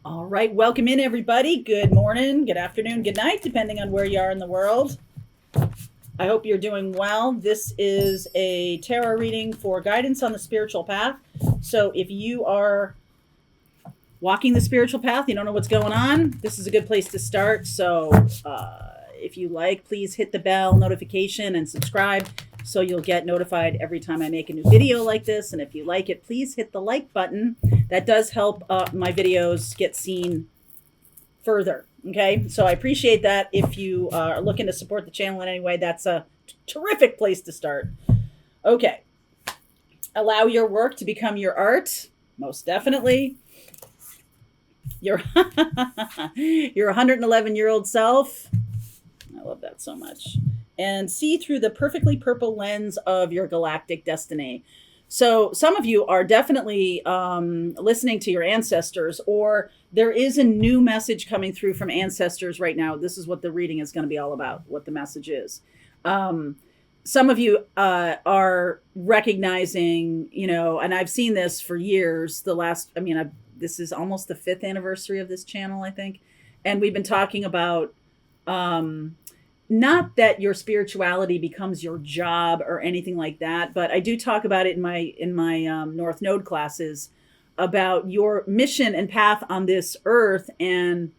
All right, welcome in everybody. Good morning, good afternoon, good night, depending on where you are in the world. I hope you're doing well. This is a tarot reading for guidance on the spiritual path. So if you are walking the spiritual path, you don't know what's going on, this is a good place to start. So if you like, please hit the bell notification and subscribe so you'll get notified every time I make a new video like this. And if you like it, please hit the like button. That does help my videos get seen further. Okay, so I appreciate that. If you are looking to support the channel in any way, that's a terrific place to start. Okay, allow your work to become your art. Most definitely. Your 111-year-old self. I love that so much. And see through the perfectly purple lens of your galactic destiny. So some of you are definitely listening to your ancestors, or there is a new message coming through from ancestors right now. This is what the reading is going to be all about, what the message is. Some of you are recognizing, and I've seen this for years. This is almost the 5th anniversary of this channel, I think. And we've been talking about not that your spirituality becomes your job or anything like that, but I do talk about it in my North Node classes about your mission and path on this earth and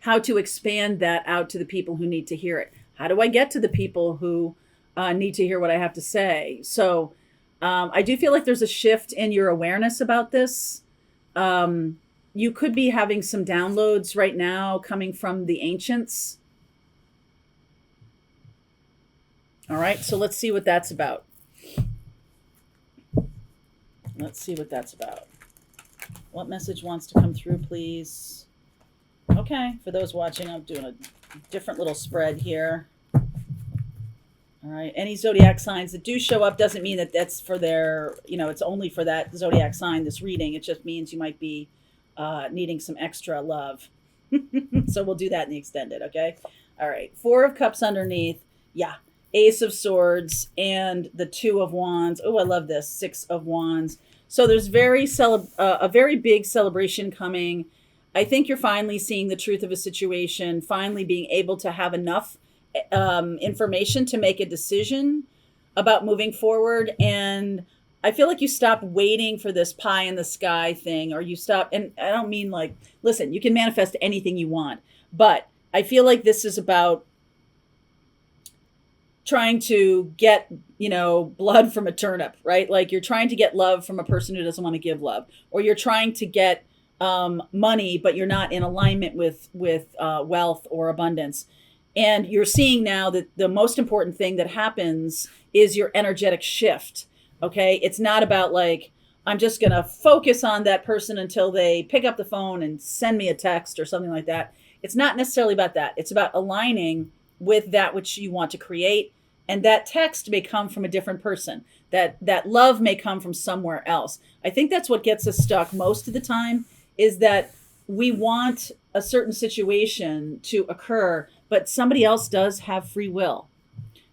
how to expand that out to the people who need to hear it. How do I get to the people who need to hear what I have to say? So I do feel like there's a shift in your awareness about this. You could be having some downloads right now coming from the ancients. All right, so let's see what that's about. Let's see what that's about. What message wants to come through, please? Okay, for those watching, I'm doing a different little spread here. All right, any zodiac signs that do show up doesn't mean that that's for their, it's only for that zodiac sign, this reading. It just means you might be needing some extra love. So we'll do that in the extended, okay? All right, 4 of Cups underneath. Yeah. Ace of Swords and the 2 of Wands. Oh, I love this. 6 of Wands. So there's a very big celebration coming. I think you're finally seeing the truth of a situation, finally being able to have enough information to make a decision about moving forward. And I feel like you stop waiting for this pie in the sky thing, or you stop. And I don't mean like, listen, you can manifest anything you want, but I feel like this is about trying to get, blood from a turnip, right? Like you're trying to get love from a person who doesn't want to give love, or you're trying to get money, but you're not in alignment with wealth or abundance. And you're seeing now that the most important thing that happens is your energetic shift. Okay. It's not about like, I'm just going to focus on that person until they pick up the phone and send me a text or something like that. It's not necessarily about that. It's about aligning with that which you want to create. And that text may come from a different person. That love may come from somewhere else. I think that's what gets us stuck most of the time, is that we want a certain situation to occur, but somebody else does have free will.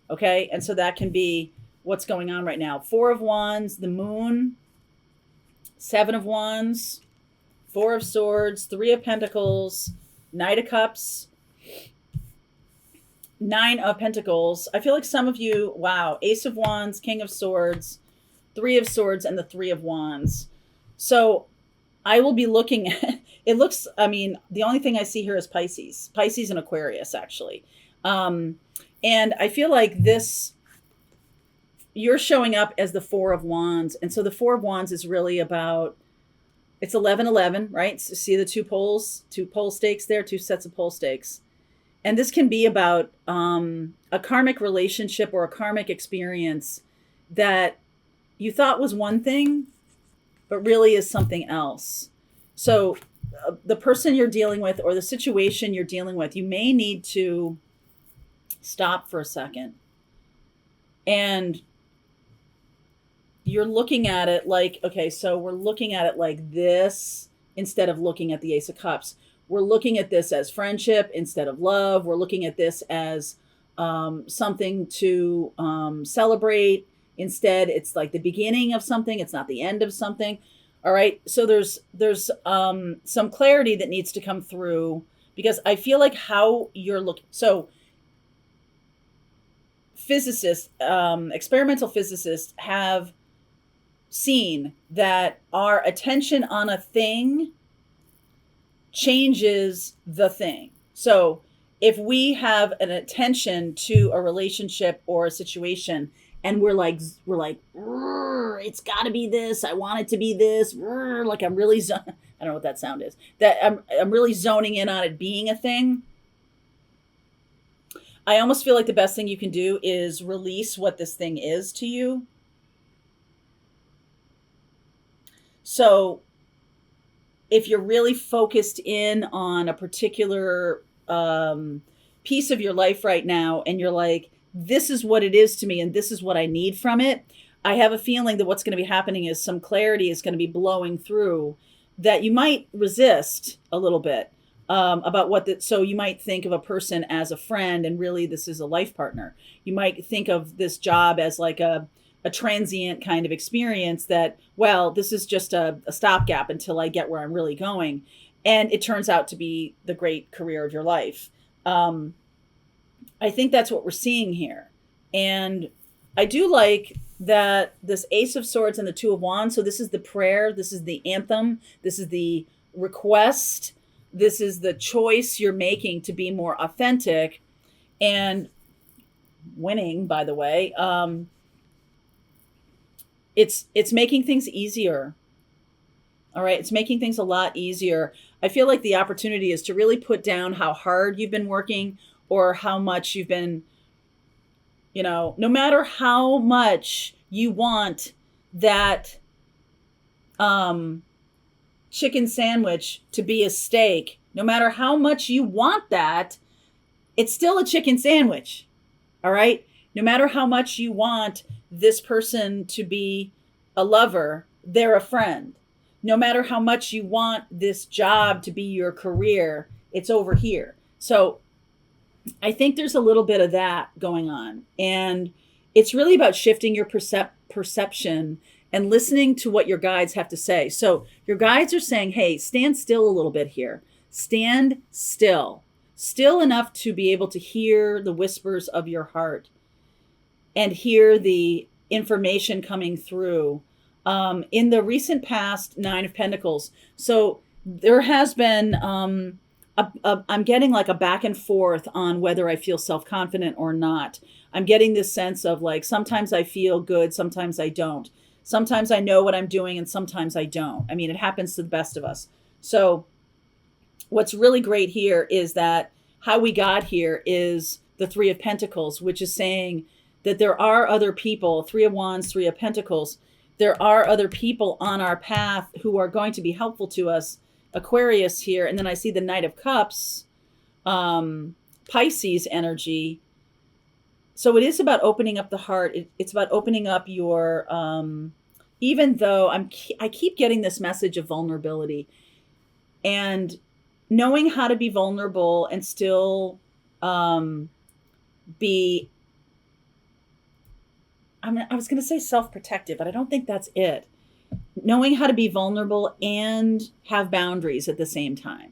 Okay. And so that can be what's going on right now. 4 of Wands, the Moon, 7 of Wands, 4 of Swords, 3 of Pentacles, Knight of Cups, 9 of Pentacles. I feel like some of you, wow, Ace of Wands, King of Swords, 3 of Swords, and the 3 of Wands. So I will be looking at, it looks, the only thing I see here is Pisces and Aquarius, actually. And I feel like this, you're showing up as the 4 of Wands. And so the 4 of Wands is really about, it's 11-11, right? So see the 2 pole stakes there, 2 sets of pole stakes. And this can be about a karmic relationship or a karmic experience that you thought was one thing, but really is something else. So the person you're dealing with or the situation you're dealing with, you may need to stop for a second. And you're looking at it like, okay, so we're looking at it like this instead of looking at the Ace of Cups. We're looking at this as friendship instead of love. We're looking at this as something to celebrate. Instead, it's like the beginning of something. It's not the end of something. All right. So there's some clarity that needs to come through because I feel like how you're looking. So physicists, experimental physicists have seen that our attention on a thing changes the thing. So if we have an attention to a relationship or a situation and we're like it's got to be this, I want it to be this, like I'm really I don't know what that sound is, that I'm really zoning in on it being a thing. I almost feel like the best thing you can do is release what this thing is to you. So if you're really focused in on a particular piece of your life right now and you're like, this is what it is to me and this is what I need from it, I have a feeling that what's going to be happening is some clarity is going to be blowing through that you might resist a little bit, about what that. So you might think of a person as a friend and really this is a life partner. You might think of this job as like a transient kind of experience that, well, this is just a stopgap until I get where I'm really going. And it turns out to be the great career of your life. I think that's what we're seeing here. And I do like that this Ace of Swords and the Two of Wands. So this is the prayer, this is the anthem, this is the request, this is the choice you're making to be more authentic and winning, by the way. It's making things easier. All right. It's making things a lot easier. I feel like the opportunity is to really put down how hard you've been working or how much you've been, no matter how much you want that chicken sandwich to be a steak, no matter how much you want that, it's still a chicken sandwich. All right. No matter how much you want this person to be a lover, they're a friend. No matter how much you want this job to be your career, it's over here. So I think there's a little bit of that going on. And it's really about shifting your perception and listening to what your guides have to say. So your guides are saying, hey, stand still a little bit here. Stand still enough to be able to hear the whispers of your heart and hear the information coming through. In the recent past, Nine of Pentacles. So there has been, I'm getting like a back and forth on whether I feel self-confident or not. I'm getting this sense of like, sometimes I feel good, sometimes I don't. Sometimes I know what I'm doing and sometimes I don't. I mean, it happens to the best of us. So what's really great here is that how we got here is the Three of Pentacles, which is saying that there are other people, Three of Wands, Three of Pentacles. There are other people on our path who are going to be helpful to us. Aquarius here. And then I see the Knight of Cups, Pisces energy. So it is about opening up the heart. It's about opening up your, even though I keep getting this message of vulnerability and knowing how to be vulnerable and still be, I was going to say self-protective, but I don't think that's it. Knowing how to be vulnerable and have boundaries at the same time.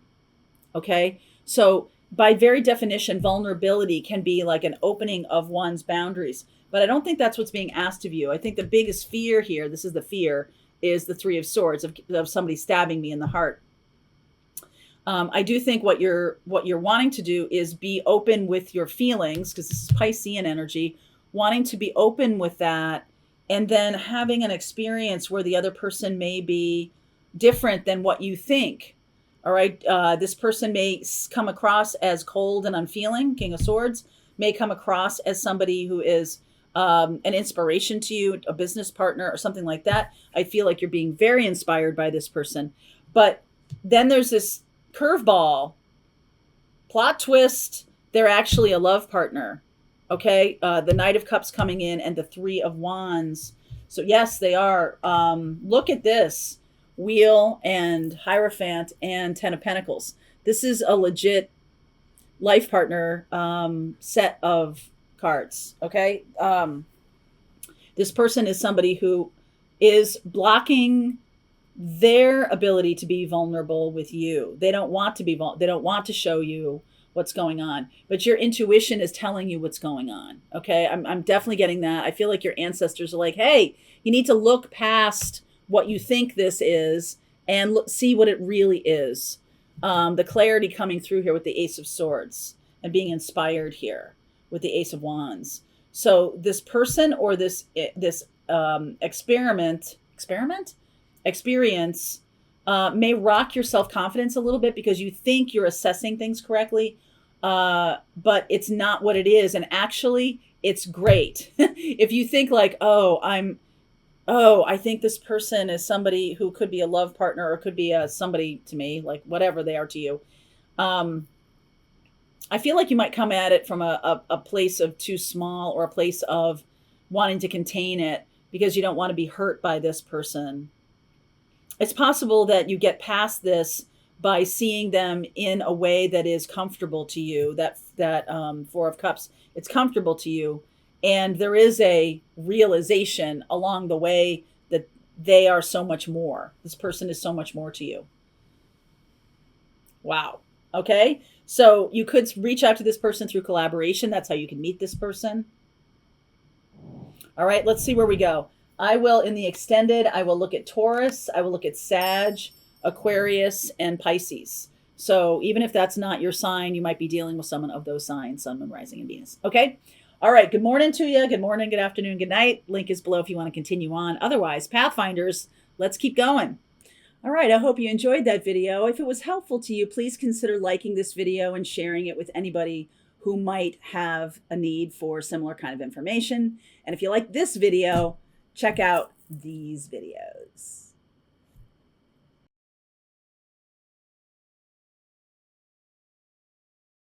Okay. So by very definition, vulnerability can be like an opening of one's boundaries, but I don't think that's what's being asked of you. I think the biggest fear here, this is the fear, is the Three of Swords of somebody stabbing me in the heart. I do think what you're wanting to do is be open with your feelings, because this is Piscean energy, wanting to be open with that, and then having an experience where the other person may be different than what you think. All right. This person may come across as cold and unfeeling. King of Swords may come across as somebody who is an inspiration to you, a business partner or something like that. I feel like you're being very inspired by this person. But then there's this curveball, plot twist. They're actually a love partner. Okay. The Knight of Cups coming in and the Three of Wands. So yes, they are. Look at this. Wheel and Hierophant and Ten of Pentacles. This is a legit life partner set of cards. Okay. This person is somebody who is blocking their ability to be vulnerable with you. They don't want to be they don't want to show you what's going on, but your intuition is telling you what's going on. Okay. I'm definitely getting that. I feel like your ancestors are like, hey, you need to look past what you think this is and see what it really is. The clarity coming through here with the Ace of Swords and being inspired here with the Ace of Wands. So this person or this experience may rock your self-confidence a little bit because you think you're assessing things correctly, but it's not what it is. And actually, it's great. If you think like, I think this person is somebody who could be a love partner or could be somebody to me, like whatever they are to you. I feel like you might come at it from a place of too small or a place of wanting to contain it because you don't want to be hurt by this person. It's possible that you get past this by seeing them in a way that is comfortable to you, that Four of Cups, it's comfortable to you. And there is a realization along the way that they are so much more. This person is so much more to you. Wow. Okay. So you could reach out to this person through collaboration. That's how you can meet this person. All right, let's see where we go. I will, in the extended, I will look at Taurus. I will look at Sag, Aquarius, and Pisces. So even if that's not your sign, you might be dealing with someone of those signs, Sun, Moon, Rising, and Venus. Okay. All right. Good morning to you. Good morning, good afternoon, good night. Link is below if you want to continue on. Otherwise, Pathfinders, let's keep going. All right. I hope you enjoyed that video. If it was helpful to you, please consider liking this video and sharing it with anybody who might have a need for similar kind of information. And if you like this video, check out these videos.